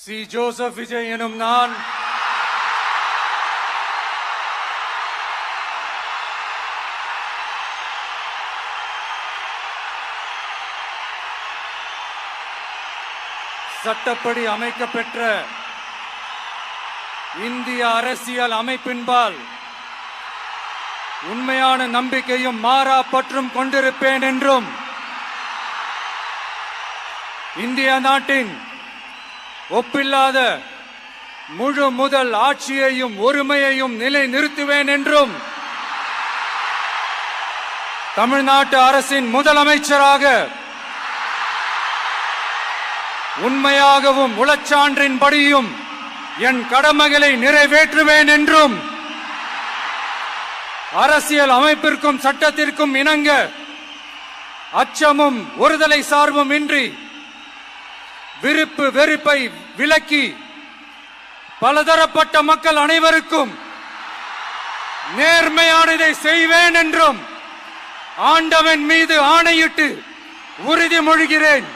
C. Joseph Vijay எனும் நான் சட்டப்படி அமைக்கப்பெற்ற இந்திய அரசியல் அமைப்பின்பால் உண்மையான நம்பிக்கையும் மாறா பற்றும் கொண்டிருப்பேன் என்றும் இந்திய நாட்டின் ஒப்பில்லாத முழு முதல் ஆட்சியையும் ஒருமையையும் நிலைநிறுத்துவேன் என்றும் தமிழ்நாட்டு அரசின் முதலமைச்சராக உண்மையாகவும் உளச்சான்றின்படியும் என் கடமைகளை நிறைவேற்றுவேன் என்றும் அரசியல் அமைப்பிற்கும் சட்டத்திற்கும் இணங்க அச்சமும் ஒருதலை சார்பும் இன்றி விருப்பு வெறுப்பை விலக்கி பலதரப்பட்ட மக்கள் அனைவருக்கும் நேர்மையானதை செய்வேன் என்றும் ஆண்டவன் மீது ஆணையிட்டு உறுதிமொழிகிறேன்.